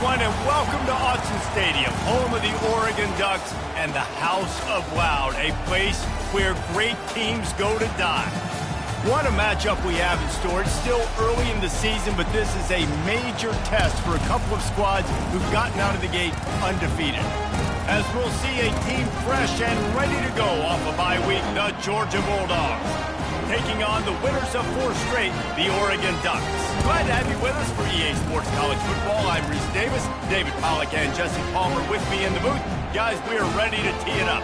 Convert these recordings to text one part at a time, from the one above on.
everyone, and welcome to Autzen Stadium, home of the Oregon Ducks and the House of Loud, a place where great teams go to die. What a matchup we have in store. It's still early in the season, but this is a major test for a couple of squads who've gotten out of the gate undefeated. As we'll see a team fresh and ready to go off a bye week, the Georgia Bulldogs, taking on the winners of 4 straight, the Oregon Ducks. Glad to have you with us for EA Sports College Football. I'm Reese Davis, David Pollack and Jesse Palmer with me in the booth. Guys, we are ready to tee it up.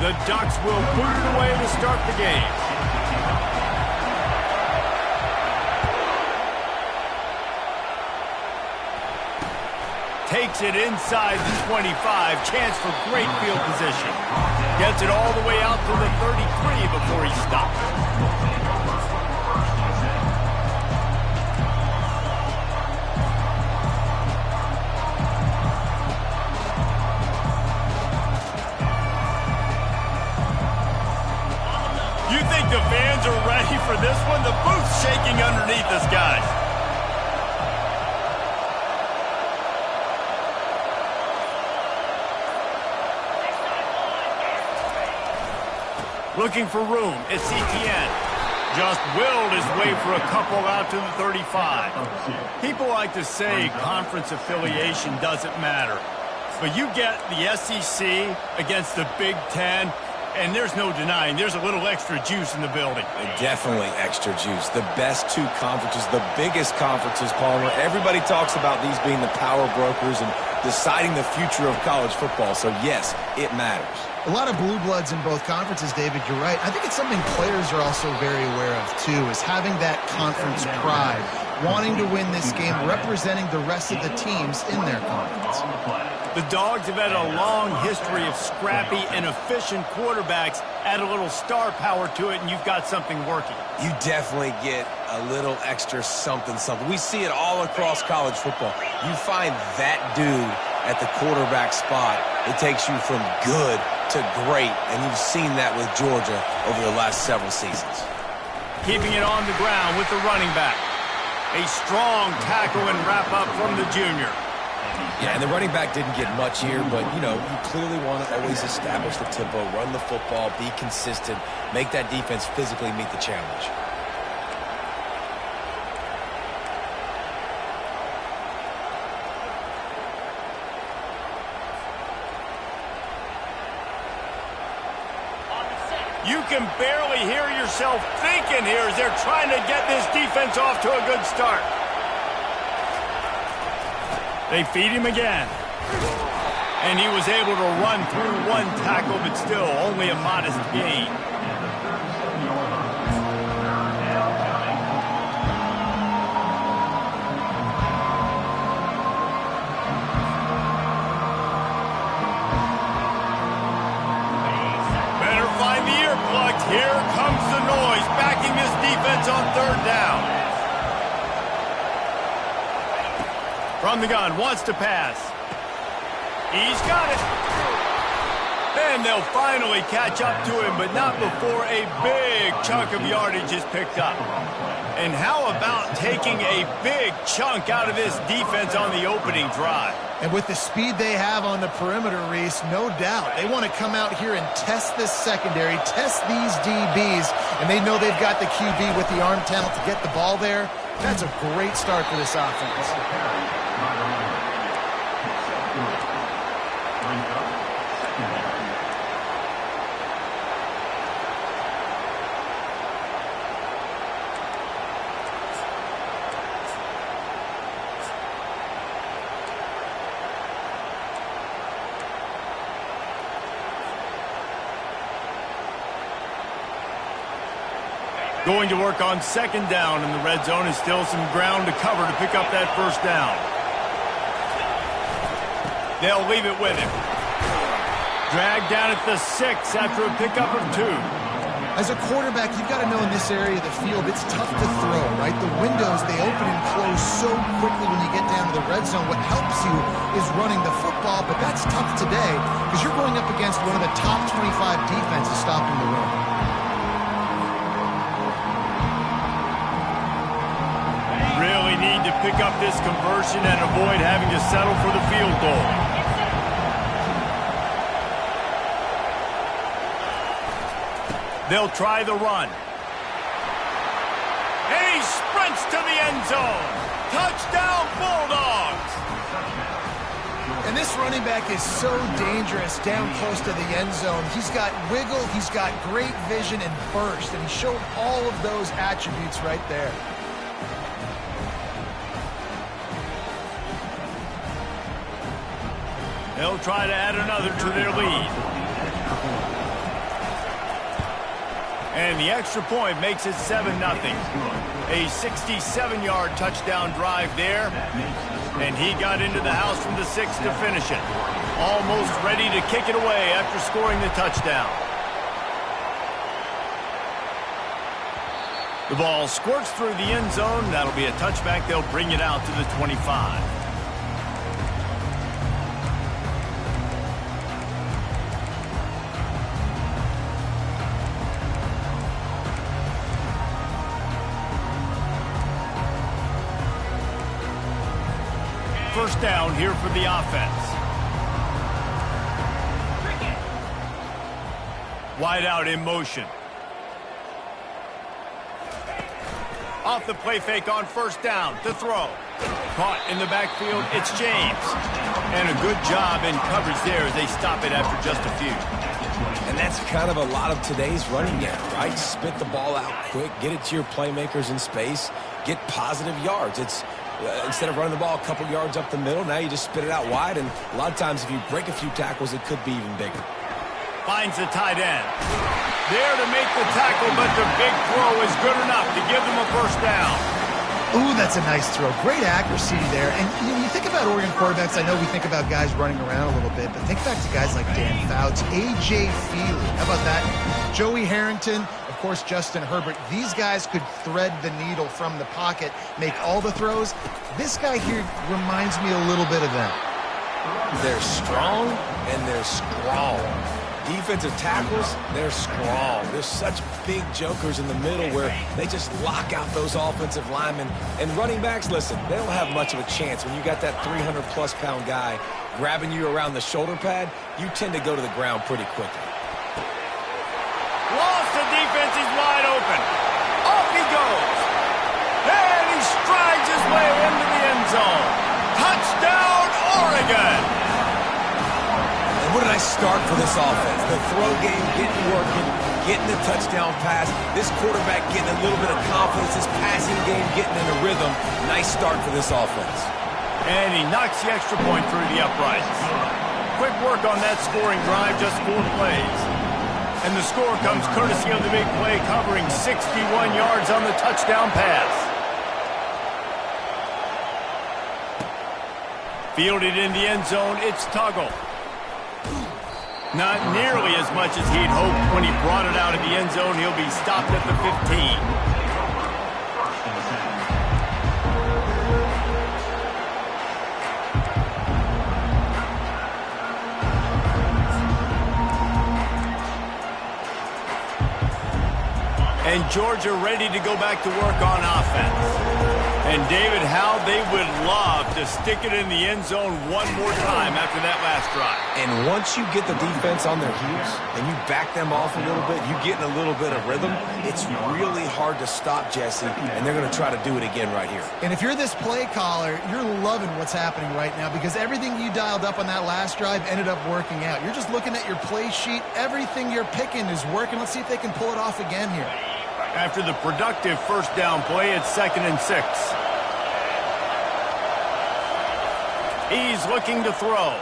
The Ducks will boot it away to start the game. Takes it inside the 25. Chance for great field position. Gets it all the way out to the 33 before he stops. You think the fans are ready for this one? The booth's shaking underneath us, guys. Looking for room. It's CTN. Just willed his way for a couple out to the 35. People like to say conference affiliation doesn't matter. But you get the SEC against the Big Ten, and there's no denying there's a little extra juice in the building. Definitely extra juice. The best 2 conferences, the biggest conferences, Palmer. Everybody talks about these being the power brokers and deciding the future of college football. So, yes, it matters. A lot of blue bloods in both conferences, David. You're right. I think it's something players are also very aware of, too, is having that conference pride, wanting to win this game, representing the rest of the teams in their conference. The Dogs have had a long history of scrappy and efficient quarterbacks. Add a little star power to it, and you've got something working. You definitely get a little extra something. We see it all across college football. You find that dude at the quarterback spot, it takes you from good to great, and you've seen that with Georgia over the last several seasons. Keeping it on the ground with the running back. A strong tackle and wrap-up from the junior. Yeah, and the running back didn't get much here, but, you know, you clearly want to always establish the tempo, run the football, be consistent, make that defense physically meet the challenge. You can barely hear yourself thinking here as they're trying to get this defense off to a good start. They feed him again. And he was able to run through 1 tackle, but still only a modest gain. Better find the earplugs. Here comes the noise, backing this defense on 3rd down. From the gun, wants to pass. He's got it. And they'll finally catch up to him, but not before a big chunk of yardage is picked up. And how about taking a big chunk out of this defense on the opening drive? And with the speed they have on the perimeter, Reese, no doubt, they want to come out here and test this secondary, test these DBs, and they know they've got the QB with the arm talent to get the ball there. That's a great start for this offense. Going to work on 2nd down in the red zone, and still some ground to cover to pick up that 1st down. They'll leave it with him. Dragged down at the 6 after a pickup of 2. As a quarterback, you've got to know in this area of the field, it's tough to throw, right? The windows, they open and close so quickly when you get down to the red zone. What helps you is running the football, but that's tough today because you're going up against one of the top 25 defenses stopping the run. Really need to pick up this conversion and avoid having to settle for the field goal. They'll try the run. And he sprints to the end zone. Touchdown, Bulldogs! And this running back is so dangerous down close to the end zone. He's got wiggle, he's got great vision and burst, and he showed all of those attributes right there. They'll try to add another to their lead. And the extra point makes it 7-0. A 67-yard touchdown drive there. And he got into the house from the 6 to finish it. Almost ready to kick it away after scoring the touchdown. The ball squirts through the end zone. That'll be a touchback. They'll bring it out to the 25. First down here for the offense. Wide out in motion. Off the play fake on first down to throw. Caught in the backfield, it's James. And a good job in coverage there as they stop it after just a few. And that's kind of a lot of today's running game, right? Spit the ball out quick, get it to your playmakers in space, get positive yards. It's instead of running the ball a couple yards up the middle, now you just spit it out wide, and a lot of times if you break a few tackles, it could be even bigger. Finds the tight end. There to make the tackle, but the big throw is good enough to give them a first down. Ooh, that's a nice throw. Great accuracy there. And you think about Oregon quarterbacks, I know we think about guys running around a little bit, but think back to guys like Dan Fouts, A.J. Feely. How about that? Joey Harrington, of course, Justin Herbert. These guys could thread the needle from the pocket, make all the throws. This guy here reminds me a little bit of them. They're strong and they're strong. Defensive tackles, they're strong. There's such big jokers in the middle where they just lock out those offensive linemen. And running backs, listen, they don't have much of a chance. When you got that 300-plus pound guy grabbing you around the shoulder pad, you tend to go to the ground pretty quickly. Lost the defense, he's wide open. Off he goes. And he strides his way into the end zone. Touchdown, Oregon! What did I start for this offense? The throw game getting working, getting the touchdown pass. This quarterback getting a little bit of confidence. This passing game getting in a rhythm. Nice start for this offense. And he knocks the extra point through the uprights. Quick work on that scoring drive, just 4 plays. And the score comes courtesy of the big play, covering 61 yards on the touchdown pass. Fielded in the end zone, it's Tuggle. Not nearly as much as he'd hoped when he brought it out of the end zone. He'll be stopped at the 15. And Georgia ready to go back to work on offense. And David, how they would love to stick it in the end zone one more time after that last drive. And once you get the defense on their heels and you back them off a little bit, you get in a little bit of rhythm, it's really hard to stop, Jesse, and they're going to try to do it again right here. And if you're this play caller, you're loving what's happening right now because everything you dialed up on that last drive ended up working out. You're just looking at your play sheet. Everything you're picking is working. Let's see if they can pull it off again here. After the productive first down play, it's 2nd and 6. He's looking to throw.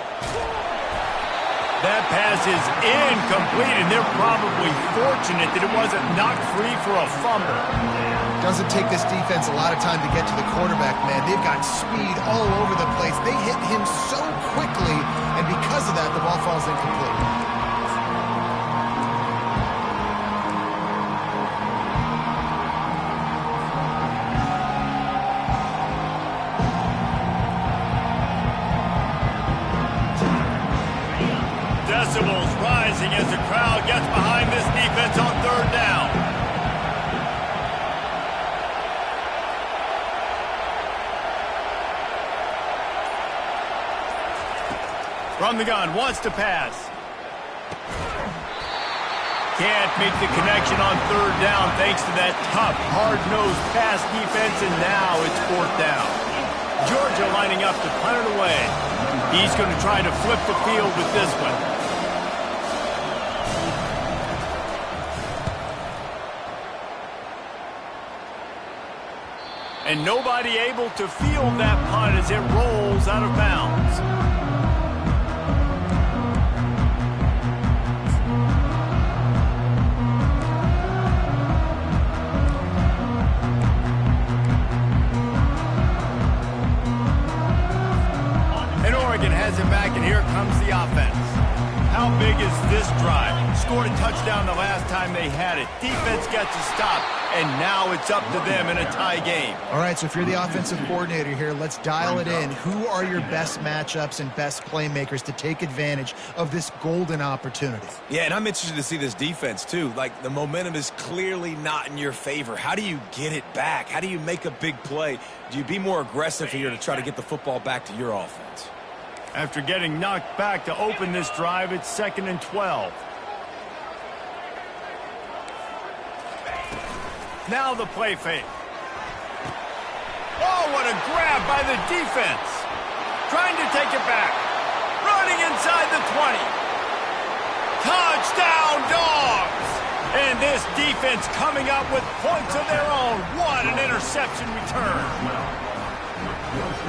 That pass is incomplete, and they're probably fortunate that it wasn't knocked free for a fumble. Doesn't take this defense a lot of time to get to the quarterback, man. They've got speed all over the place. They hit him so quickly, and because of that, the ball falls incomplete. Decibels rising as the crowd gets behind this defense on third down. From the gun, wants to pass. Can't make the connection on third down thanks to that tough, hard-nosed pass defense, and now it's fourth down. Georgia lining up to punt it away. He's going to try to flip the field with this one. And nobody able to field that punt as it rolls out of bounds. Has it back, and here comes the offense. How big is this drive? Scored a touchdown the last time they had it. Defense gets a stop, and now it's up to them in a tie game. All right, so if you're the offensive coordinator here, let's dial it in. Who are your best matchups and best playmakers to take advantage of this golden opportunity? Yeah, and I'm interested to see this defense, too. Like, the momentum is clearly not in your favor. How do you get it back? How do you make a big play? Do you be more aggressive here to try to get the football back to your offense? After getting knocked back to open this drive, it's 2nd and 12. Now the play fake. Oh, what a grab by the defense. Trying to take it back. Running inside the 20. Touchdown, Dogs! And this defense coming up with points of their own. What an interception return.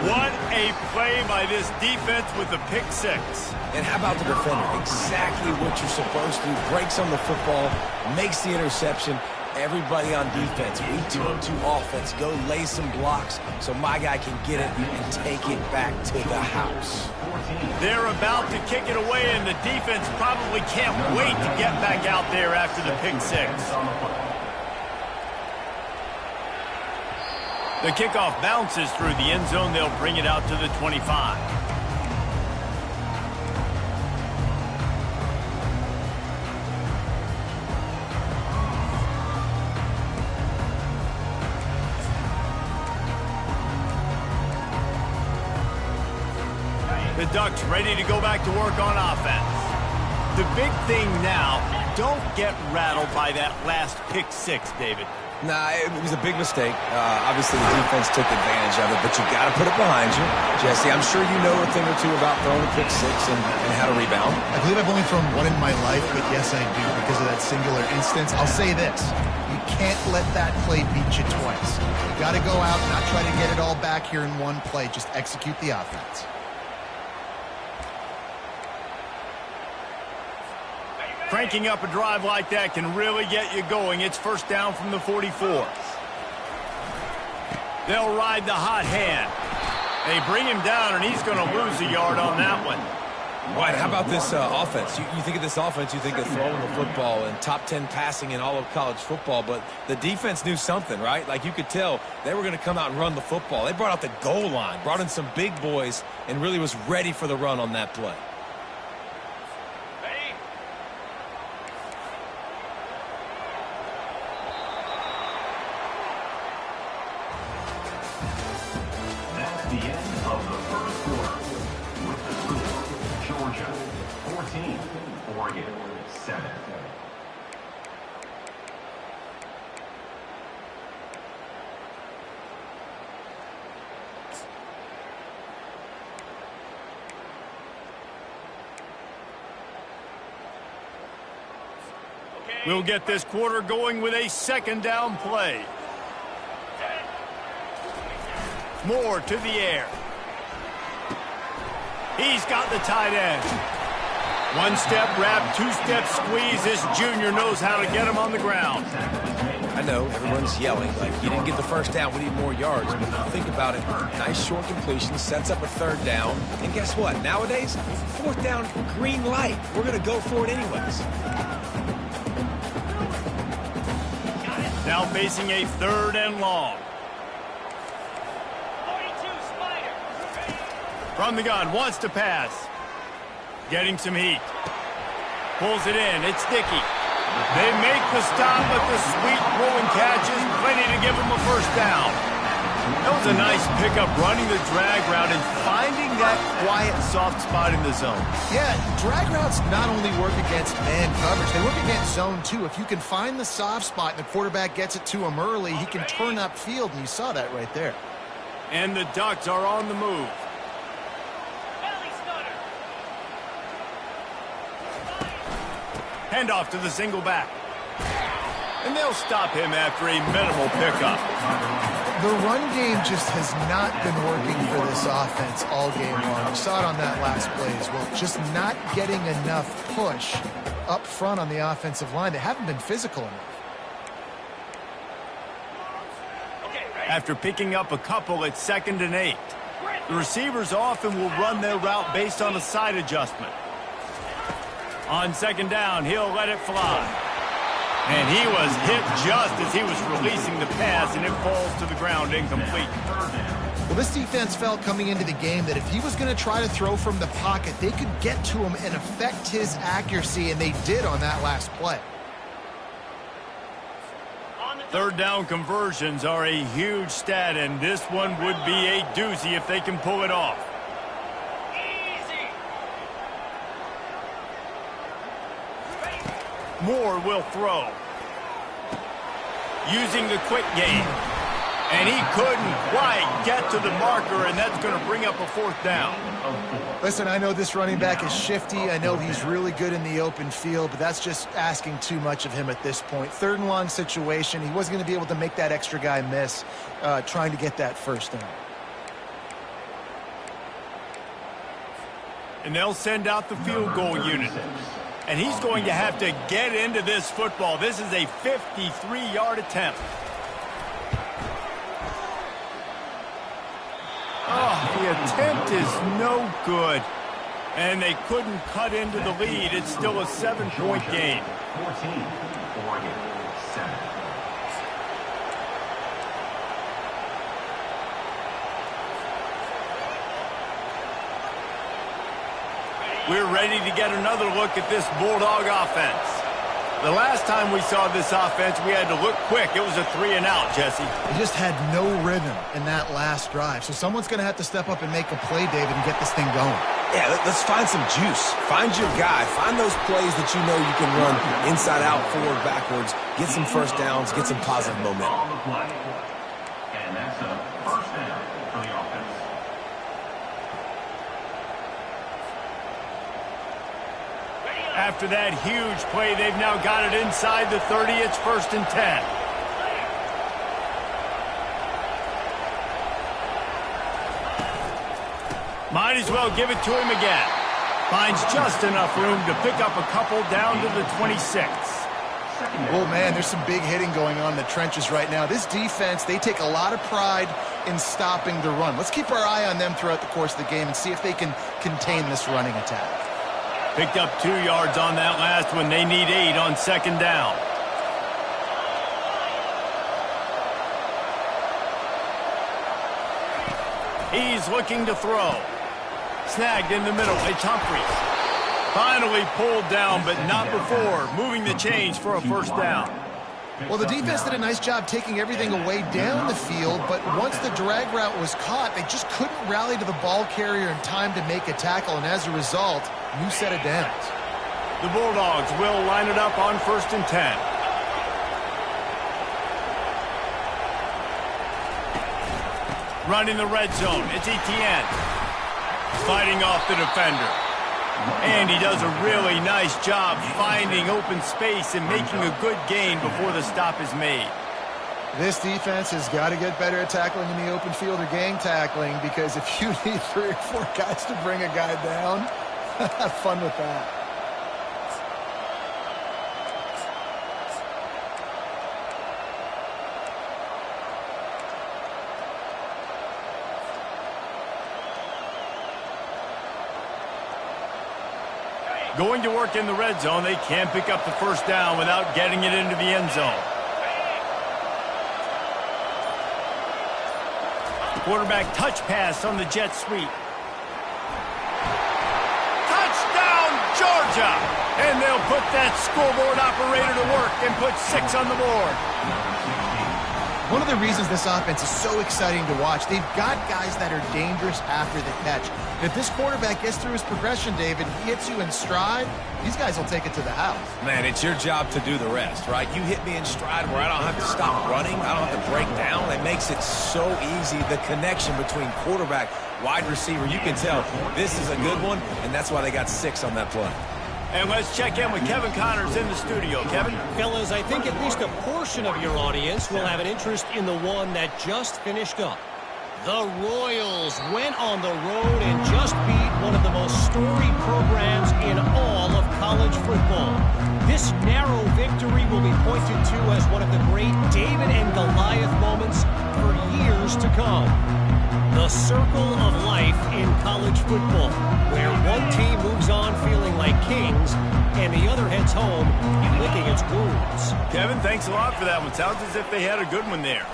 What a play by this defense with the pick six. And how about the defender? Exactly what you're supposed to do. Breaks on the football, makes the interception. Everybody on defense, we turn to offense. Go lay some blocks so my guy can get it and take it back to the house. They're about to kick it away, and the defense probably can't wait to get back out there after the pick six. The kickoff bounces through the end zone. They'll bring it out to the 25. The Ducks ready to go back to work on offense. The big thing now, don't get rattled by that last pick six, David. Nah, it was a big mistake. Obviously, the defense took advantage of it, but you got to put it behind you. Jesse, I'm sure you know a thing or two about throwing a pick six and how to rebound. I believe I've only thrown one in my life, but yes, I do because of that singular instance. I'll say this. You can't let that play beat you twice. You got to go out and not try to get it all back here in one play. Just execute the offense. Cranking up a drive like that can really get you going. It's first down from the 44. They'll ride the hot hand. They bring him down, and he's going to lose a yard on that one. Right, how about this offense? You think of this offense, you think of throwing the football and top 10 passing in all of college football, but the defense knew something, right? Like you could tell they were going to come out and run the football. They brought out the goal line, brought in some big boys, and really was ready for the run on that play. The end of the first quarter with the score, Georgia 14, Oregon 7. We'll get this quarter going with a second down play. Moore to the air. He's got the tight end. One-step wrap, two-step squeeze. This junior knows how to get him on the ground. I know, everyone's yelling, like, you didn't get the first down, we need more yards. But if you think about it, nice short completion, sets up a third down. And guess what? Nowadays, fourth down, green light. We're going to go for it anyways. Now facing a third and long. From the gun, wants to pass. Getting some heat. Pulls it in. It's Dickey. They make the stop, but the sweet throwing catch is plenty to give them a first down. That was a nice pickup, running the drag route and finding that quiet, soft spot in the zone. Yeah, drag routes not only work against man coverage, they work against zone too. If you can find the soft spot and the quarterback gets it to him early, he can turn upfield, and you saw that right there. And the Ducks are on the move. Handoff to the single back. And they'll stop him after a minimal pickup. The run game just has not been working for this offense all game long. You saw it on that last play as well. Just not getting enough push up front on the offensive line. They haven't been physical enough. After picking up a couple at 2nd and 8. The receivers often will run their route based on a side adjustment. On 2nd down, he'll let it fly. And he was hit just as he was releasing the pass, and it falls to the ground incomplete. Well, this defense felt coming into the game that if he was going to try to throw from the pocket, they could get to him and affect his accuracy, and they did on that last play. 3rd down conversions are a huge stat, and this one would be a doozy if they can pull it off. Moore will throw. Using the quick game. And he couldn't quite get to the marker, and that's going to bring up a 4th down. Listen, I know this running back is shifty. I know he's really good in the open field, but that's just asking too much of him at this point. 3rd and long situation. He wasn't going to be able to make that extra guy miss trying to get that first down. And they'll send out the field goal unit. And he's going to have to get into this football. This is a 53-yard attempt. Oh, the attempt is no good. And they couldn't cut into the lead. It's still a 7-point game. 14, Oregon, 7. We're ready to get another look at this Bulldog offense. The last time we saw this offense, we had to look quick. It was a 3-and-out, Jesse. They just had no rhythm in that last drive. So someone's going to have to step up and make a play, David, and get this thing going. Yeah, let's find some juice. Find your guy. Find those plays that you know you can run inside out, forward, backwards. Get some first downs. Get some positive momentum. On the play. And that's a first down for the offense. After that huge play, they've now got it inside the 30. It's 1st and 10. Might as well give it to him again. Finds just enough room to pick up a couple down to the 26. Oh, man, there's some big hitting going on in the trenches right now. This defense, they take a lot of pride in stopping the run. Let's keep our eye on them throughout the course of the game and see if they can contain this running attack. Picked up 2 yards on that last one. They need 8 on 2nd down. He's looking to throw. Snagged in the middle. It's Humphries. Finally pulled down, but not before. Moving the chains for a first down. Well, the defense did a nice job taking everything away down the field, but once the drag route was caught, they just couldn't rally to the ball carrier in time to make a tackle, and as a result, new set of downs. The Bulldogs will line it up on 1st and 10. Running the red zone. It's Etienne. Fighting off the defender. And he does a really nice job finding open space and making a good gain before the stop is made. This defense has got to get better at tackling in the open field or gang tackling, because if you need 3 or 4 guys to bring a guy down, have fun with that. Going to work in the red zone. They can't pick up the first down without getting it into the end zone. Quarterback touch pass on the jet sweep. Touchdown, Georgia! And they'll put that scoreboard operator to work and put 6 on the board. One of the reasons this offense is so exciting to watch, they've got guys that are dangerous after the catch. If this quarterback gets through his progression, David, he hits you in stride, these guys will take it to the house. Man, it's your job to do the rest, right? You hit me in stride where I don't have to stop running. I don't have to break down. It makes it so easy. The connection between quarterback, wide receiver, you can tell this is a good one, and that's why they got 6 on that play. And let's check in with Kevin Connors in the studio. Kevin? Fellas, I think at least a portion of your audience will have an interest in the one that just finished up. The Royals went on the road and just beat one of the most storied programs in all of college football. This narrow victory will be pointed to as one of the great David and Goliath moments for years to come. The circle of life in college football, where one team moves on feeling like kings and the other heads home licking its wounds. Kevin, thanks a lot for that one. Sounds as if they had a good one there.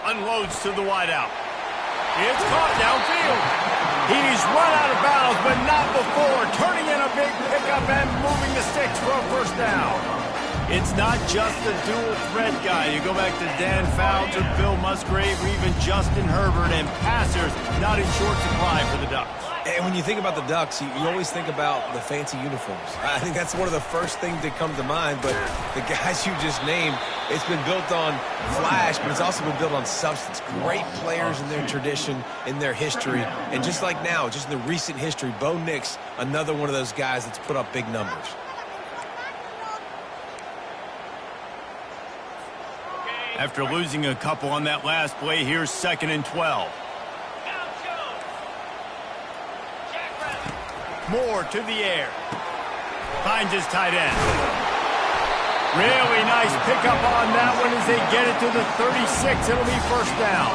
Unloads to the wideout. It's caught downfield. He's run out of bounds, but not before. Turning in a big pickup and moving the sticks for a first down. It's not just the dual threat guy. You go back to Dan Fouts or Bill Musgrave or even Justin Herbert, and passers not in short supply for the Ducks. And when you think about the Ducks, you always think about the fancy uniforms. I think that's one of the first things that come to mind, but the guys you just named, it's been built on flash, but it's also been built on substance. Great players in their tradition, in their history, and just like now, just in the recent history, Bo Nix, another one of those guys that's put up big numbers. After losing a couple on that last play, here's 2nd and 12. Moore to the air. Finds his tight end. Really nice pickup on that one as they get it to the 36. It'll be first down.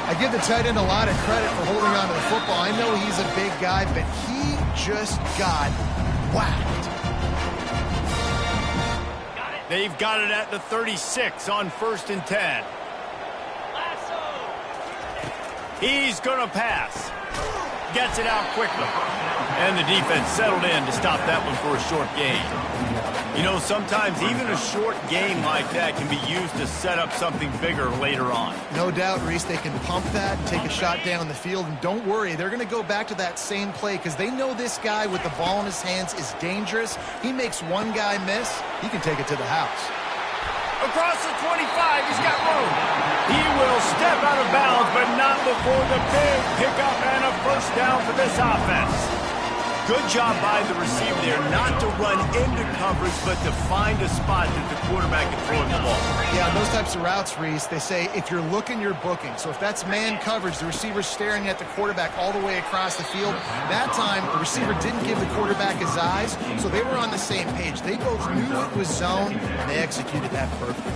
I give the tight end a lot of credit for holding on to the football. I know he's a big guy, but he just got whacked. They've got it at the 36 on 1st and 10. He's going to pass. Gets it out quickly. And the defense settled in to stop that one for a short gain. You know, sometimes even a short game like that can be used to set up something bigger later on. No doubt, Reese, they can pump that and take a shot down the field. And don't worry, they're going to go back to that same play because they know this guy with the ball in his hands is dangerous. He makes one guy miss, he can take it to the house. Across the 25, he's got room. He will step out of bounds, but not before the big pickup and a first down for this offense. Good job by the receiver there not to run into coverage, but to find a spot that the quarterback can throw him the ball. Yeah, on those types of routes, Reese, they say if you're looking, you're booking. So if that's man coverage, the receiver's staring at the quarterback all the way across the field. That time, the receiver didn't give the quarterback his eyes, so they were on the same page. They both knew it was zone, and they executed that perfectly.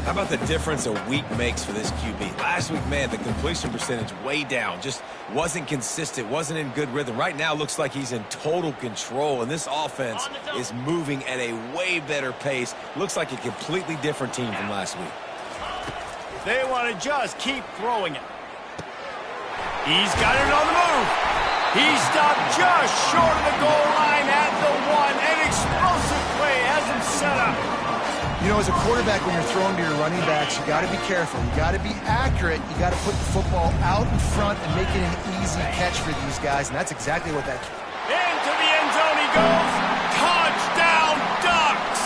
How about the difference a week makes for this QB? Last week, man, the completion percentage way down. Just wasn't consistent, wasn't in good rhythm. Right now, looks like he's in total control, and this offense is moving at a way better pace. Looks like a completely different team from last week. They want to just keep throwing it. He's got it on the move. He stopped just short of the goal line at the 1. An explosive play has him set up. You know, as a quarterback, when you're throwing to your running backs, you got to be careful. You got to be accurate. You got to put the football out in front and make it an easy catch for these guys, and that's exactly what that. Into the end zone he goes. Touchdown, Ducks!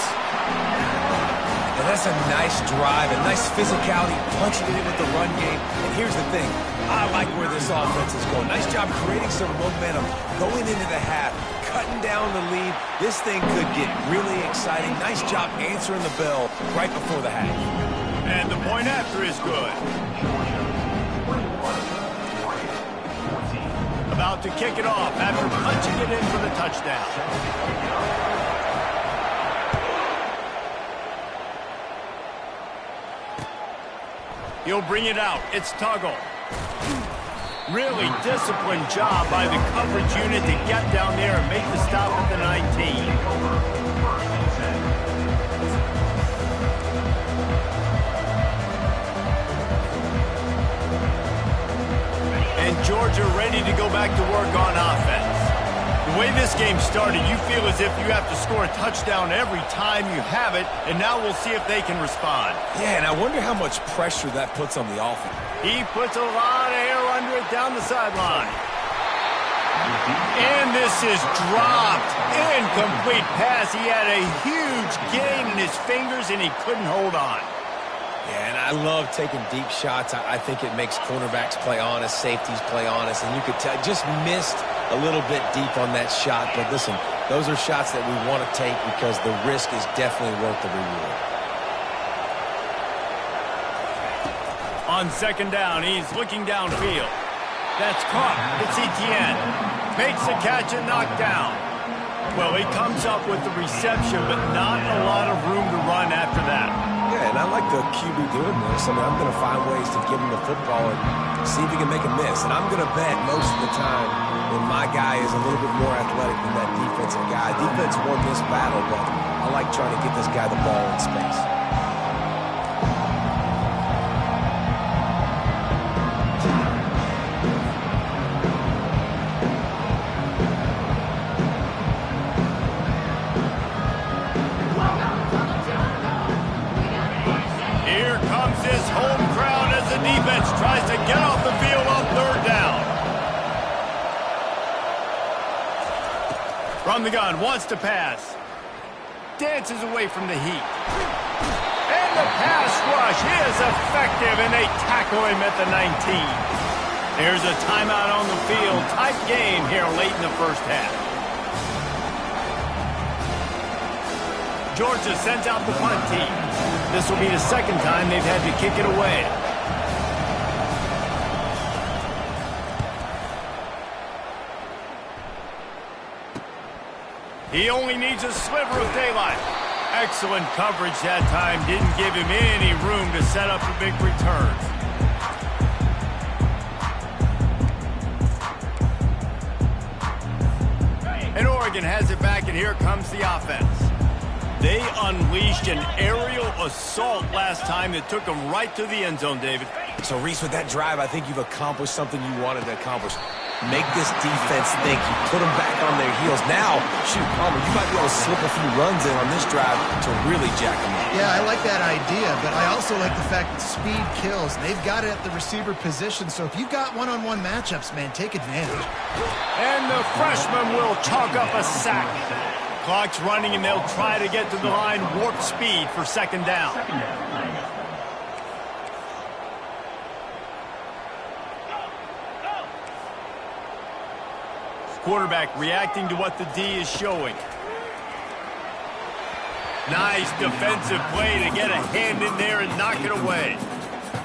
And that's a nice drive, a nice physicality, punching it in with the run game. And here's the thing. I like where this offense is going. Nice job creating some momentum, going into the half, cutting down the lead. This thing could get really exciting. Nice job answering the bell right before the half. And the point after is good. About to kick it off after punching it in for the touchdown. He'll bring it out. It's Tuggle. Really disciplined job by the coverage unit to get down there and make the stop at the 19. And Georgia ready to go back to work on offense. The way way this game started, you feel as if you have to score a touchdown every time you have it, and now we'll see if they can respond. Yeah, and I wonder how much pressure that puts on the offense. He puts a lot of air under it down the sideline. And this is dropped. Incomplete pass. He had a huge gain in his fingers, and he couldn't hold on. Yeah, and I love taking deep shots. I think it makes cornerbacks play honest, safeties play honest, and you could tell just missed a little bit deep on that shot. But listen, those are shots that we want to take because the risk is definitely worth the reward. On second down, he's looking downfield. That's caught. It's Etienne. Makes the catch and knocked down. Well, he comes up with the reception, but not a lot of room to run after that. Yeah, and I like the QB doing this. I mean, I'm going to find ways to give him the football and see if he can make a miss. And I'm going to bet most of the time when my guy is a little bit more athletic than that defensive guy. Defense won this battle, but I like trying to get this guy the ball in space. Defense tries to get off the field on third down. From the gun, wants to pass. Dances away from the heat. And the pass rush is effective, and they tackle him at the 19. There's a timeout on the field. Tight game here late in the first half. Georgia sends out the punt team. This will be the second time they've had to kick it away. He only needs a sliver of daylight. Excellent coverage that time. Didn't give him any room to set up a big return. And Oregon has it back, and here comes the offense. They unleashed an aerial assault last time that took them right to the end zone, David. So, Reese, with that drive, I think you've accomplished something you wanted to accomplish. Make this defense think. You put them back on their heels. Now, shoot, Palmer, you might be able to slip a few runs in on this drive to really jack them up. Yeah, I like that idea, but I also like the fact that speed kills. They've got it at the receiver position, so if you've got one-on-one matchups, man, take advantage. And the freshman will chalk up a sack. Clock's running, and they'll try to get to the line, warp speed for second down. Quarterback reacting to what the D is showing. Nice defensive play to get a hand in there and knock it away.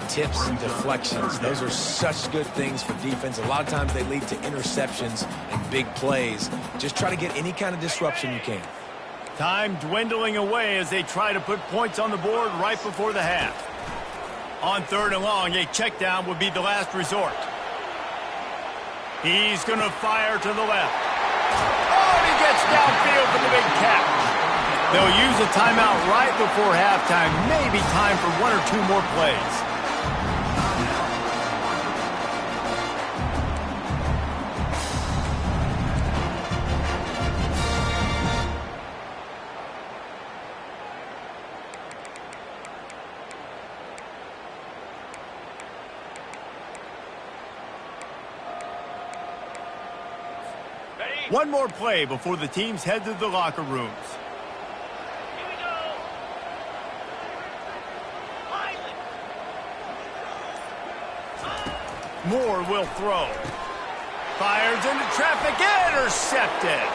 Tips and deflections, those are such good things for defense. A lot of times they lead to interceptions and big plays. Just try to get any kind of disruption you can. Time dwindling away as they try to put points on the board right before the half. On third and long, a check down would be the last resort. He's going to fire to the left. Oh, he gets downfield for the big catch. They'll use a timeout right before halftime. Maybe time for one or two more plays. One more play before the teams head to the locker rooms. Here we go. Moore will throw. Fires into traffic. Intercepted.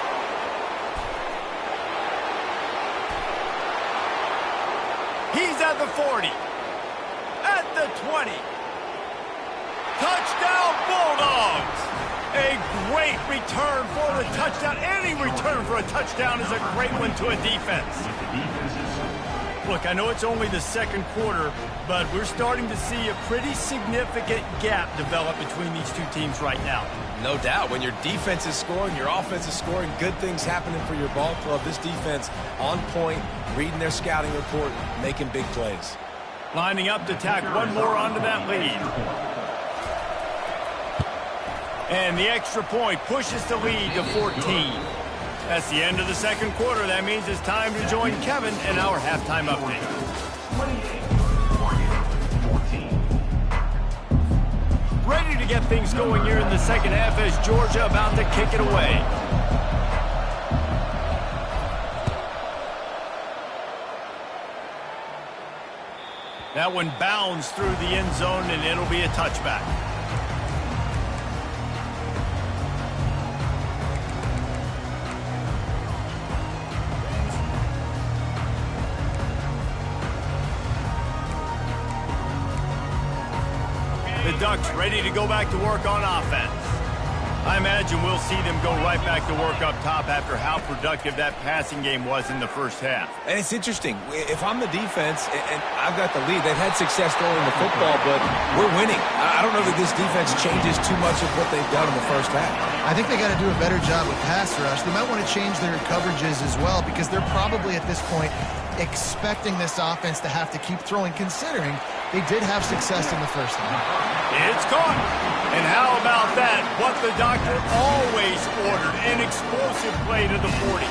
He's at the 40. At the 20. Touchdown Bulldogs. A great return for the touchdown. Any return for a touchdown is a great one to a defense. Look, I know it's only the second quarter, but we're starting to see a pretty significant gap develop between these two teams right now. No doubt. When your defense is scoring, your offense is scoring, good things happening for your ball club. This defense on point, reading their scouting report, making big plays. Lining up to tack one more onto that lead. And the extra point pushes the lead to 14. That's the end of the second quarter. That means it's time to join Kevin in our halftime update. 28, Oregon 14. Ready to get things going here in the second half as Georgia about to kick it away. That one bounds through the end zone, and it'll be a touchback. The Ducks ready to go back to work on offense. I imagine we'll see them go right back to work up top after how productive that passing game was in the first half. And it's interesting. If I'm the defense and I've got the lead, they've had success throwing the football, but we're winning. I don't know that this defense changes too much of what they've done in the first half. I think they got to do a better job with pass rush. They might want to change their coverages as well because they're probably at this point expecting this offense to have to keep throwing, considering they did have success in the first half. It's caught. And how about that? What the doctor always ordered, an explosive play to the 40.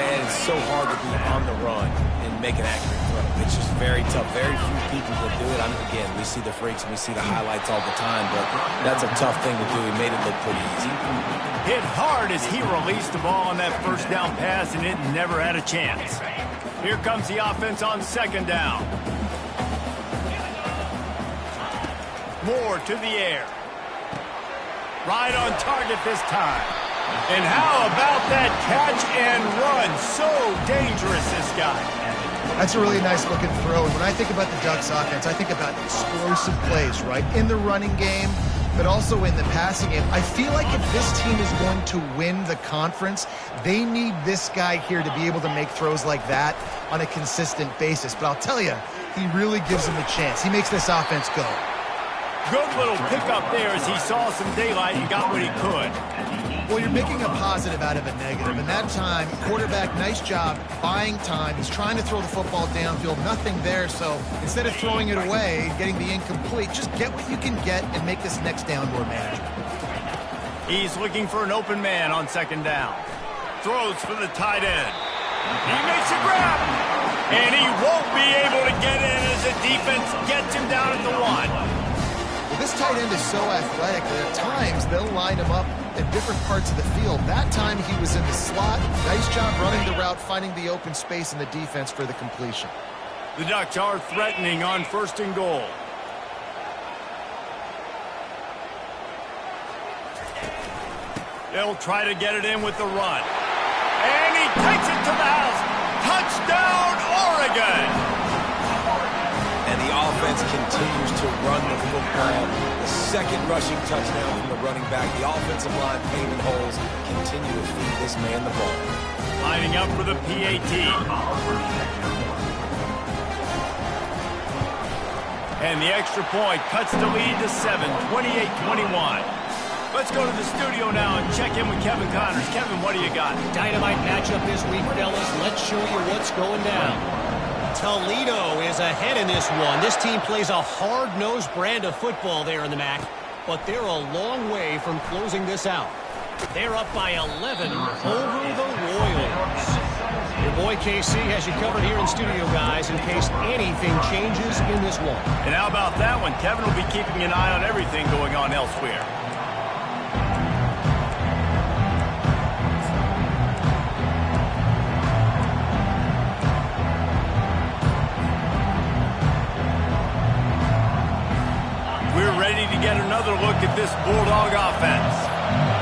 And it's so hard to be on the run and make an accurate throw. It's just very tough. Very few people can do it. Again, we see the freaks and we see the highlights all the time, but that's a tough thing to do. He made it look pretty easy. Hit hard as he released the ball on that first down pass, and it never had a chance. Here comes the offense on second down. Moore to the air. Right on target this time. And how about that catch and run? So dangerous, this guy. That's a really nice looking throw. And when I think about the Ducks offense, I think about explosive plays, right? In the running game, but also in the passing game. I feel like if this team is going to win the conference, they need this guy here to be able to make throws like that on a consistent basis. But I'll tell you, he really gives them a chance. He makes this offense go. Good little pickup there as he saw some daylight and got what he could. Well, you're making a positive out of a negative. And that time, quarterback, nice job buying time. He's trying to throw the football downfield. Nothing there. So instead of throwing it away, getting the incomplete, just get what you can get and make this next down more manageable. He's looking for an open man on second down. Throws for the tight end. He makes a grab. And he won't be able to get in as the defense gets him down at the 1. Well, this tight end is so athletic that at times they'll line him up at different parts of the field. That time he was in the slot. Nice job running the route, finding the open space in the defense for the completion. The Ducks are threatening on first and goal. They'll try to get it in with the run. And he takes it to the house. Touchdown, Oregon! And the offense continues to run the football. The second rushing touchdown from the running back. The offensive line paving holes. Continue to feed this man the ball. Lining up for the PAT. And the extra point cuts the lead to 7, 28-21. Let's go to the studio now and check in with Kevin Connors. Kevin, what do you got? Dynamite matchup this week, fellas. Let's show you what's going down. Toledo is ahead in this one. This team plays a hard-nosed brand of football there in the MAC, but they're a long way from closing this out. They're up by 11 over the Royals. Your boy KC has you covered here in studio, guys, in case anything changes in this one. And how about that one? Kevin will be keeping an eye on everything going on elsewhere. We're ready to get another look at this Bulldog offense.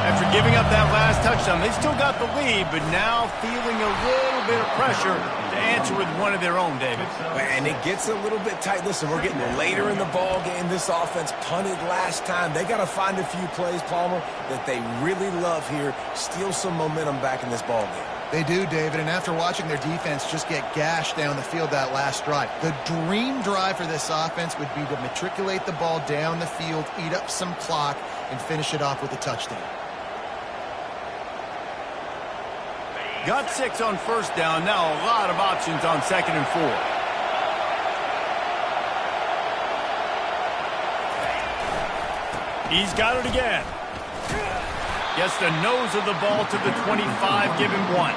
After giving up that last touchdown, they still got the lead, but now feeling a little bit of pressure to answer with one of their own, David. And it gets a little bit tight. Listen, we're getting later in the ball game. This offense punted last time. They got to find a few plays, Palmer, that they really love here. Steal some momentum back in this ball game. They do, David, and after watching their defense just get gashed down the field that last drive, the dream drive for this offense would be to matriculate the ball down the field, eat up some clock, and finish it off with a touchdown. Got 6 on first down. Now a lot of options on second and 4. He's got it again. Gets the nose of the ball to the 25, give him 1.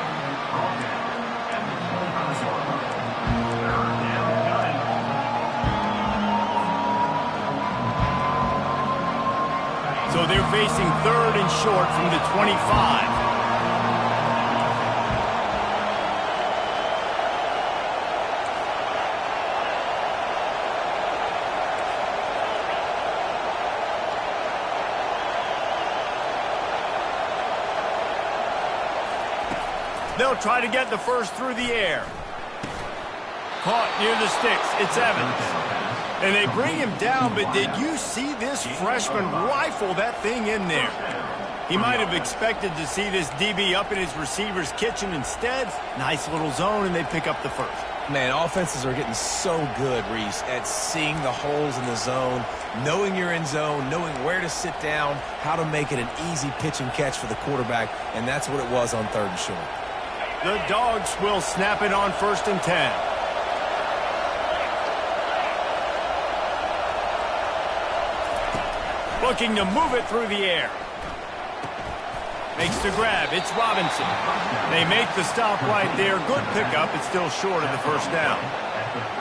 So they're facing 3rd and short from the 25. They'll try to get the first through the air. Caught near the sticks. It's Evans. And they bring him down, but did you see this freshman rifle that thing in there? He might have expected to see this DB up in his receiver's kitchen. Instead, nice little zone, and they pick up the first. Man, offenses are getting so good, Reese, at seeing the holes in the zone, knowing you're in zone, knowing where to sit down, how to make it an easy pitch and catch for the quarterback, and that's what it was on 3rd and short. The Dogs will snap it on 1st and 10. Looking to move it through the air. Makes the grab. It's Robinson. They make the stop right there. Good pickup. It's still short of the first down.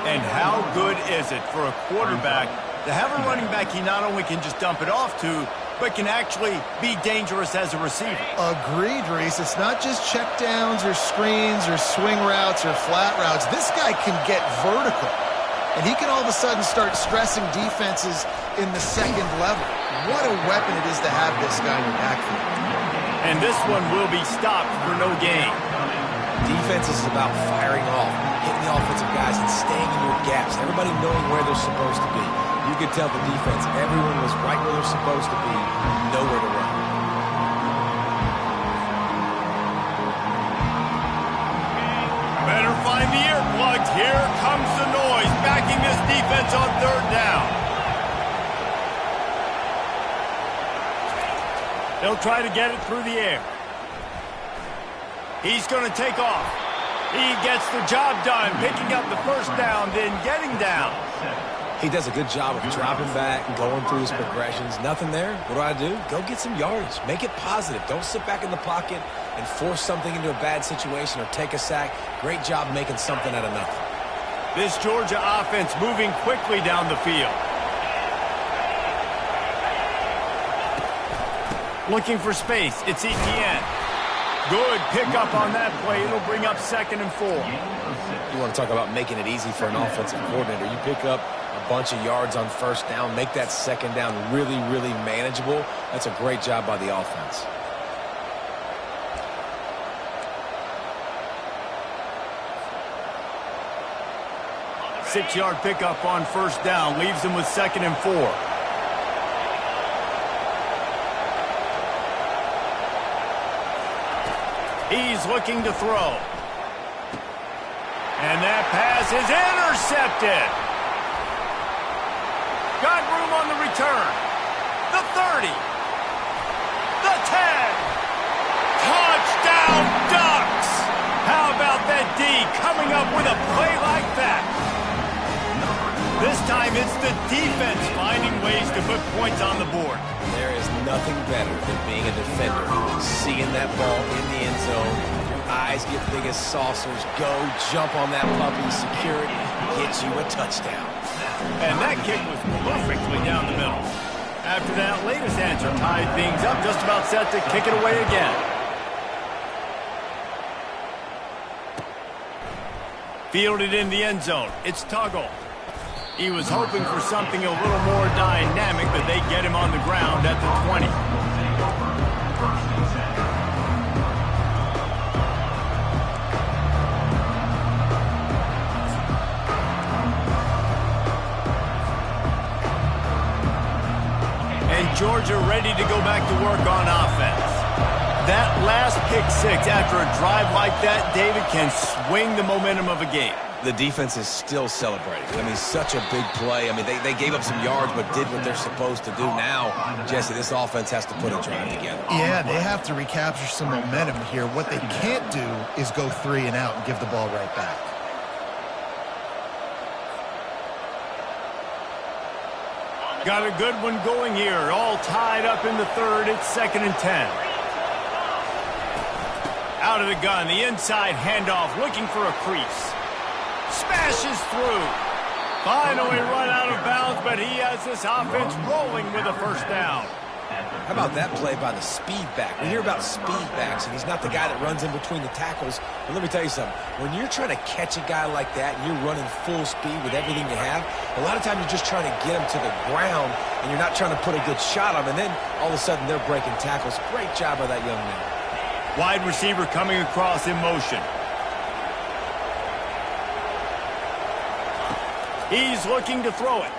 And how good is it for a quarterback to have a running back he not only can just dump it off to, but can actually be dangerous as a receiver? Agreed, Reese. It's not just checkdowns or screens or swing routes or flat routes. This guy can get vertical. And he can all of a sudden start stressing defenses in the 2nd level. What a weapon it is to have this guy in your backfield. And this one will be stopped for no gain. Defense is about firing off, hitting the offensive guys and staying in your gaps. Everybody knowing where they're supposed to be. You could tell the defense, everyone was right where they're supposed to be, nowhere to run. Better find the earplugs. Here comes the noise, backing this defense on 3rd down. They'll try to get it through the air. He's going to take off. He gets the job done, picking up the first down, then getting down. He does a good job of dropping back, going through his progressions. Nothing there. What do? Go get some yardage. Make it positive. Don't sit back in the pocket and force something into a bad situation or take a sack. Great job making something out of nothing. This Georgia offense moving quickly down the field. Looking for space. It's Etienne. Good pickup on that play. It'll bring up 2nd and 4. You want to talk about making it easy for an offensive coordinator. You pick up a bunch of yards on 1st down, make that 2nd down really, really manageable. That's a great job by the offense. Six-yard pickup on 1st down. Leaves them with 2nd and 4. He's looking to throw. And that pass is intercepted. Got room on the return. The 30. The 10. Touchdown Ducks. How about that D coming up with a play like that? This time it's the defense finding ways to put points on the board. There is nothing better than being a defender. Seeing that ball in the end zone, your eyes get big as saucers. Go, jump on that puppy, secure it, get you a touchdown. And that kick was perfectly down the middle. After that latest answer tied things up, just about set to kick it away again. Fielded in the end zone. It's Tuggle. He was hoping for something a little more dynamic, but they get him on the ground at the 20. And Georgia ready to go back to work on offense. That last pick six after a drive like that, David, can swing the momentum of a game. The defense is still celebrating. I mean, such a big play. I mean, they gave up some yards but did what they're supposed to do. Now, Jesse, this offense has to put a drive together. Yeah, they have to recapture some momentum here. What they can't do is go 3 and out and give the ball right back. Got a good one going here. All tied up in the third. It's 2nd and 10. Out of the gun, the inside handoff, looking for a crease. Smashes through. Finally run out of bounds, but he has this offense rolling with a first down. How about that play by the speed back? We hear about speed backs, and he's not the guy that runs in between the tackles. But let me tell you something. When you're trying to catch a guy like that and you're running full speed with everything you have, a lot of times you're just trying to get him to the ground, and you're not trying to put a good shot on him, and then all of a sudden they're breaking tackles. Great job by that young man. Wide receiver coming across in motion. He's looking to throw it.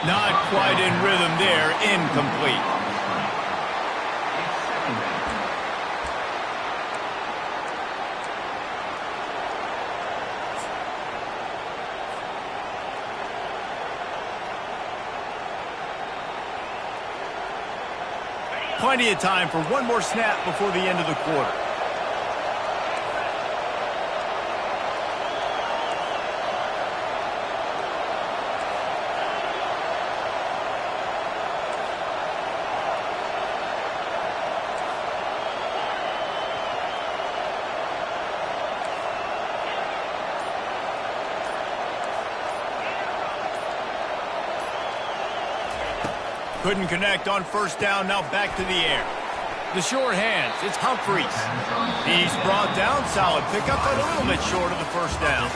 Not quite in rhythm there. Incomplete. Plenty of time for one more snap before the end of the quarter. Couldn't connect on first down, now back to the air. The short hands, it's Humphreys. He's brought down, solid pickup, but a little bit short of the first down.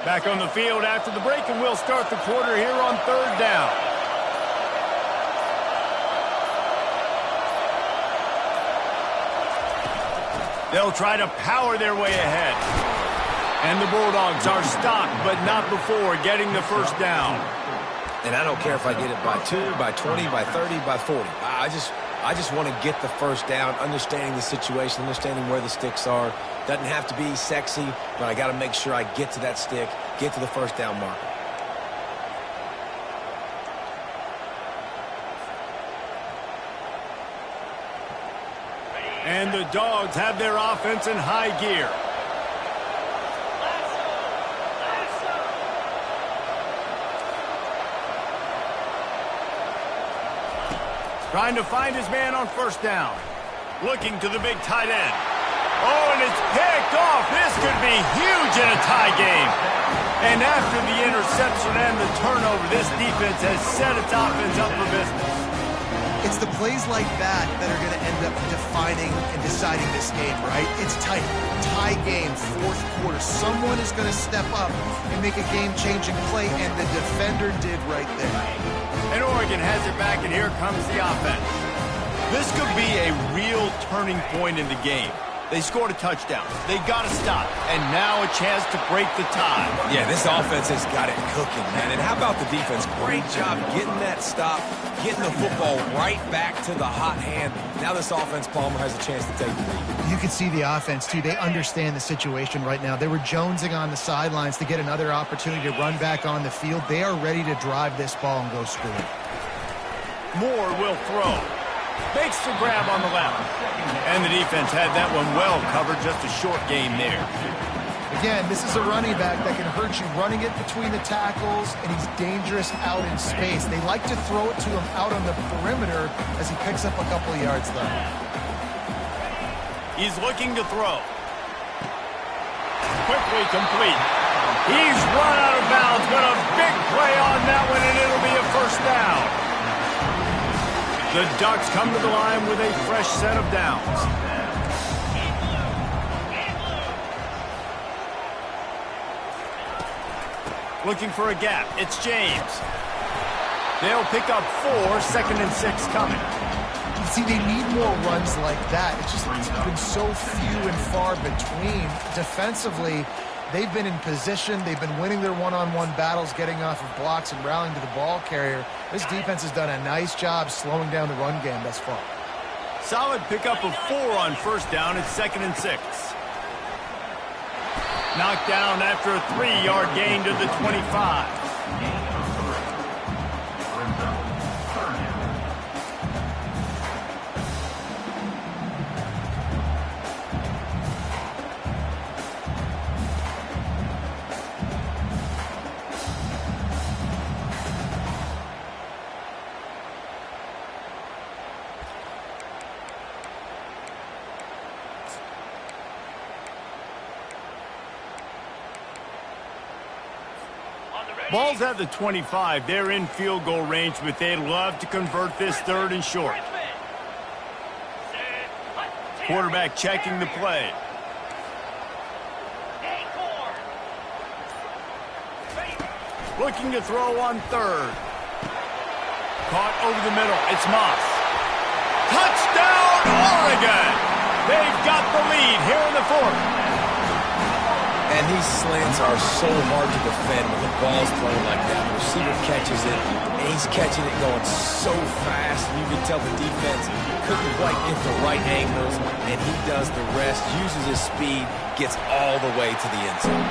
Back on the field after the break, and we'll start the quarter here on third down. They'll try to power their way ahead. And the Bulldogs are stopped, but not before getting the first down. And I don't care if I get it by 2, by 20, by 30, by 40. I just want to get the first down, understanding the situation, understanding where the sticks are. Doesn't have to be sexy, but I got to make sure I get to that stick, get to the first down marker. And the Dogs have their offense in high gear. Trying to find his man on first down. Looking to the big tight end. Oh, and it's picked off. This could be huge in a tie game. And after the interception and the turnover, this defense has set its offense up for business. It's the plays like that that are going to end up defining and deciding this game, right? It's tight. Tie game, fourth quarter. Someone is going to step up and make a game-changing play, and the defender did right there. And Oregon has it back, and here comes the offense. This could be a real turning point in the game. They scored a touchdown. They got to stop. And now a chance to break the tie. Yeah, this offense has got it cooking, man. And how about the defense? Great job getting that stop, getting the football right back to the hot hand. Now this offense, Palmer, has a chance to take the lead. You can see the offense, too. They understand the situation right now. They were jonesing on the sidelines to get another opportunity to run back on the field. They are ready to drive this ball and go score. Moore will throw. Makes the grab on the left. And the defense had that one well covered. Just a short game there. Again, this is a running back that can hurt you running it between the tackles, and he's dangerous out in space. They like to throw it to him out on the perimeter as he picks up a couple of yards left. He's looking to throw. Quickly complete. He's run out of bounds, but a big play on that one, and it'll be a first down. The Ducks come to the line with a fresh set of downs. Looking for a gap. It's James. They'll pick up 4, 2nd and 6 coming. See, they need more runs like that. It's been so few and far between. Defensively, they've been in position. They've been winning their one-on-one battles, getting off of blocks and rallying to the ball carrier. This defense has done a nice job slowing down the run game thus far. Solid pickup of 4 on first down. It's 2nd and 6. Knocked down after a 3-yard gain to the 25. Ball's at the 25. They're in field goal range, but they'd love to convert this third and short. Quarterback checking the play. Looking to throw on third. Caught over the middle. It's Moss. Touchdown, Oregon! They've got the lead here in the fourth. And these slants are so hard to defend when the ball's thrown like that. The receiver catches it, and he's catching it going so fast. You can tell the defense couldn't quite get the right angles, and he does the rest, uses his speed, gets all the way to the end zone.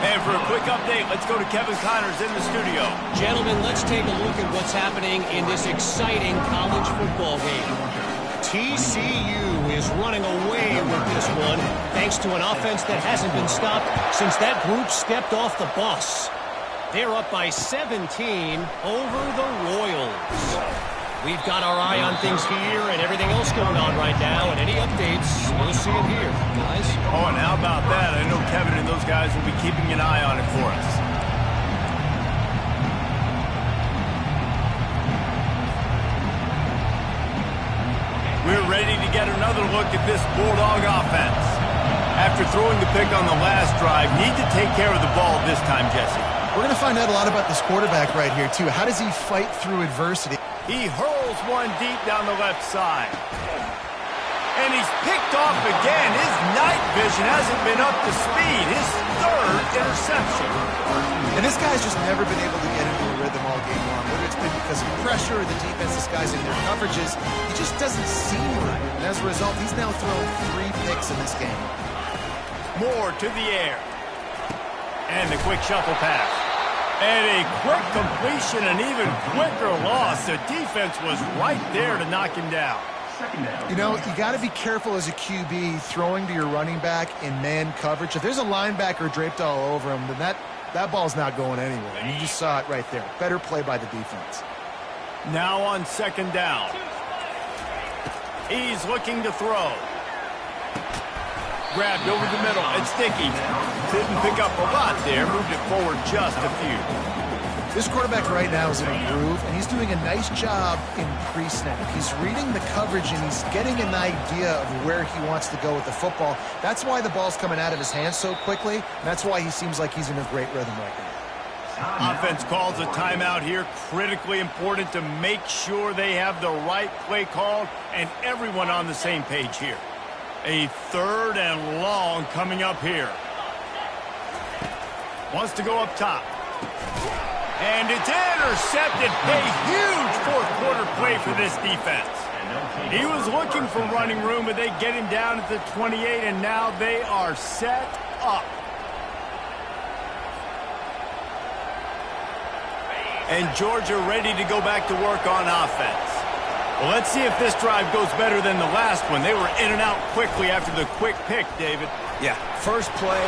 And for a quick update, let's go to Kevin Connors in the studio. Gentlemen, let's take a look at what's happening in this exciting college football game. TCU is running away with this one, thanks to an offense that hasn't been stopped since that group stepped off the bus. They're up by 17 over the Royals. We've got our eye on things here and everything else going on right now, and any updates, we'll see it here, guys. Oh, and how about that? I know Kevin and those guys will be keeping an eye on it for us. We're ready to get another look at this Bulldog offense. After throwing the pick on the last drive, need to take care of the ball this time, Jesse. We're going to find out a lot about this quarterback right here, too. How does he fight through adversity? He hurls one deep down the left side. And he's picked off again. His night vision hasn't been up to speed. His third interception. And this guy's just never been able to get into a rhythm all game long. Whether it's been because of pressure or the defense disguising their coverages, he just doesn't seem right. And as a result, he's now thrown 3 picks in this game. Moore to the air. And the quick shuffle pass. And a quick completion, an even quicker loss. The defense was right there to knock him down. You know, you got to be careful as a QB throwing to your running back in man coverage. If there's a linebacker draped all over him, then that ball's not going anywhere. And you just saw it right there. Better play by the defense. Now on second down. He's looking to throw. Grabbed over the middle. It's Dickey. Didn't pick up a lot there. Moved it forward just a few. This quarterback right now is in a groove, and he's doing a nice job in pre-snap. He's reading the coverage, and he's getting an idea of where he wants to go with the football. That's why the ball's coming out of his hands so quickly, and that's why he seems like he's in a great rhythm right now. Offense calls a timeout here. Critically important to make sure they have the right play called and everyone on the same page here. A third and long coming up here. Wants to go up top. And it's intercepted. A huge fourth-quarter play for this defense. He was looking for running room, but they get him down at the 28, and now they are set up. And Georgia ready to go back to work on offense. Well, let's see if this drive goes better than the last one. They were in and out quickly after the quick pick, David. Yeah, first play,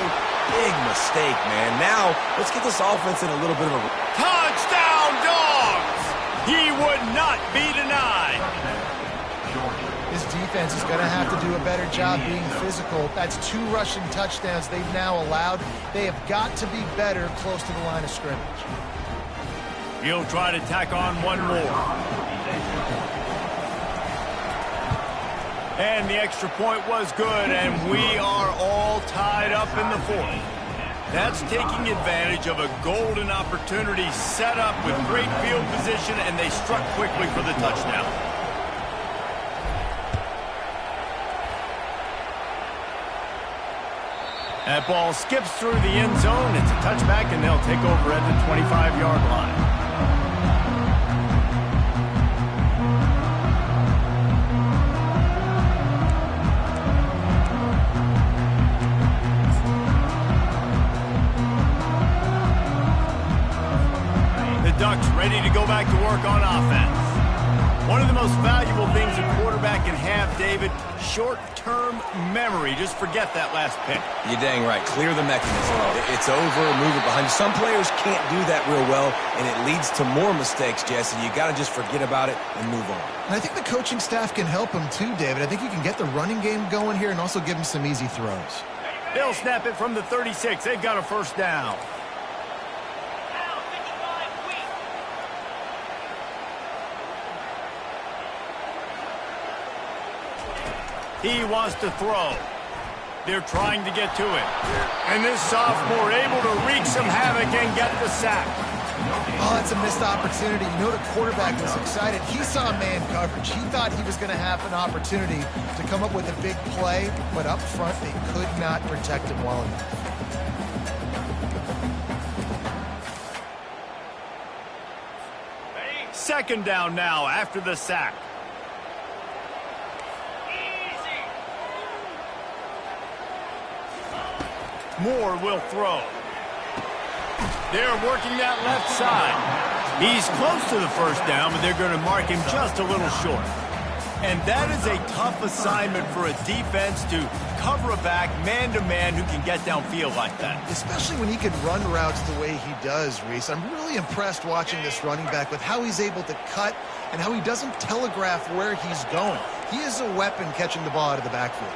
big mistake, man. Now, let's get this offense in a little bit of a... Touchdown, Dogs! He would not be denied. This defense is going to have to do a better job being physical. That's 2 rushing touchdowns they've now allowed. They have got to be better close to the line of scrimmage. He'll try to tack on one more. And the extra point was good, and we are all tied up in the fourth. That's taking advantage of a golden opportunity set up with great field position, and they struck quickly for the touchdown. That ball skips through the end zone. It's a touchback, and they'll take over at the 25-yard line. Ducks ready to go back to work on offense. One of the most valuable things a quarterback can have, David, short-term memory. Just forget that last pick. You're dang right. Clear the mechanism. It's over, move it behind you. Some players can't do that real well, and it leads to more mistakes, Jesse. You got to just forget about it and move on. And I think the coaching staff can help him too, David. I think you can get the running game going here and also give him some easy throws. They'll snap it from the 36. They've got a first down. He wants to throw. They're trying to get to it. And this sophomore able to wreak some havoc and get the sack. Oh, that's a missed opportunity. You know the quarterback was excited. He saw man coverage. He thought he was going to have an opportunity to come up with a big play, but up front they could not protect him well enough. Second down now after the sack. Moore will throw. They're working that left side. He's close to the first down, but they're going to mark him just a little short. And that is a tough assignment for a defense to cover a back man-to-man who can get downfield like that. Especially when he can run routes the way he does, Reese. I'm really impressed watching this running back with how he's able to cut and how he doesn't telegraph where he's going. He is a weapon catching the ball out of the backfield.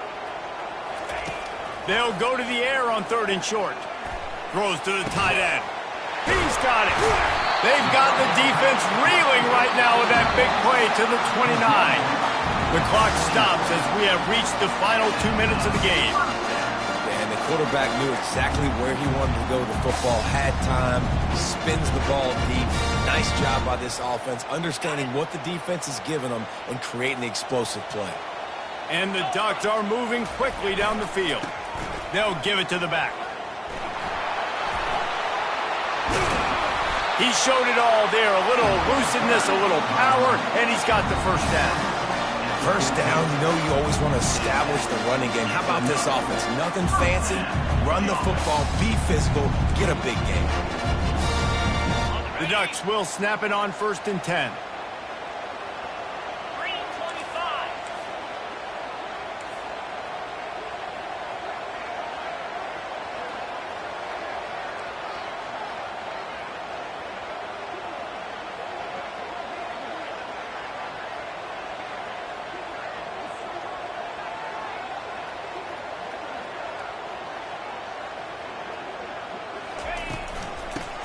They'll go to the air on 3rd and short. Throws to the tight end. He's got it. They've got the defense reeling right now with that big play to the 29. The clock stops as we have reached the final 2 minutes of the game. And the quarterback knew exactly where he wanted to go with the football, had time, spins the ball deep. Nice job by this offense, understanding what the defense is giving them and creating the explosive play. And the Ducks are moving quickly down the field. They'll give it to the back. He showed it all there. A little elusiveness, a little power, and he's got the first down. First down, you know you always want to establish the running game. How about this offense? Nothing fancy. Run the football, be physical, get a big game. The Ducks will snap it on 1st and 10.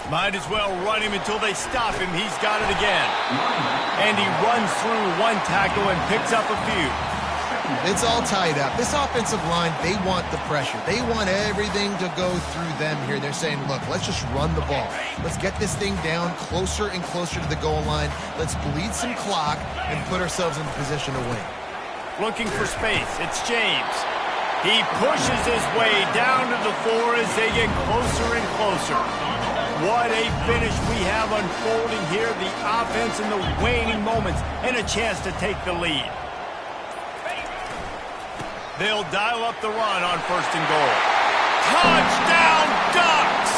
Might as well run him until they stop him. He's got it again. And he runs through one tackle and picks up a few. It's all tied up. This offensive line, they want the pressure. They want everything to go through them here. They're saying, look, let's just run the ball. Let's get this thing down closer and closer to the goal line. Let's bleed some clock and put ourselves in position to win. Looking for space. It's James. He pushes his way down to the floor as they get closer and closer. What a finish we have unfolding here. The offense in the waning moments and a chance to take the lead. They'll dial up the run on 1st and goal. Touchdown, Ducks!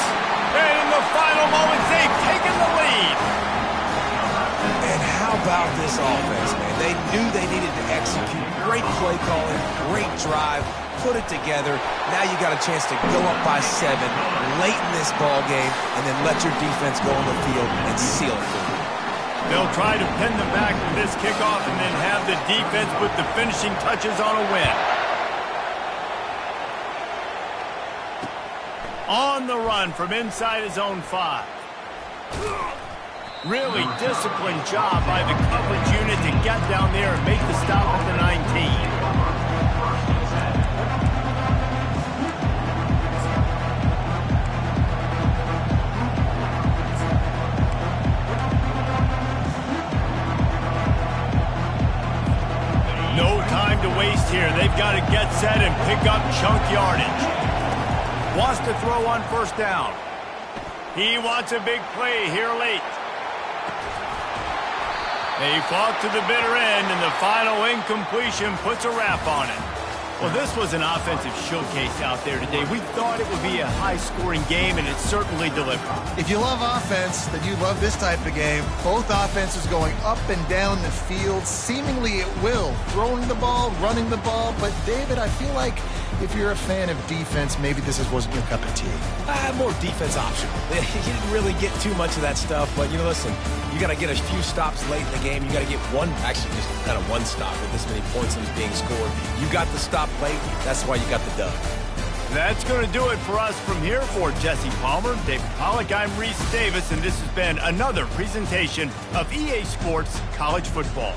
And in the final moments, they've taken the lead. And how about this offense, man? They knew they needed to execute. Great play calling, great drive, put it together. Now you got a chance to go up by 7 late in this ball game and then let your defense go on the field and seal it for you. They'll try to pin them back for this kickoff and then have the defense put the finishing touches on a win. On the run from inside his own 5. Really disciplined job by the coverage unit to get down there and make the stop at the 19. No time to waste here. They've got to get set and pick up chunk yardage. Wants to throw on 1st down. He wants a big play here late. They fought to the bitter end, and the final incompletion puts a wrap on it. Well, this was an offensive showcase out there today. We thought it would be a high-scoring game, and it certainly delivered. If you love offense, then you love this type of game. Both offenses going up and down the field, seemingly at will. Throwing the ball, running the ball. But, David, I feel like if you're a fan of defense, maybe this wasn't your cup of tea. More defense optional. You didn't really get too much of that stuff, but, you know, listen, you got to get a few stops late in the game. You got to get one, actually just kind of one stop with this many points that was being scored. You got the stop late. That's why you got the dub. That's going to do it for us from here. For Jesse Palmer, David Pollack, I'm Reese Davis, and this has been another presentation of EA Sports College Football.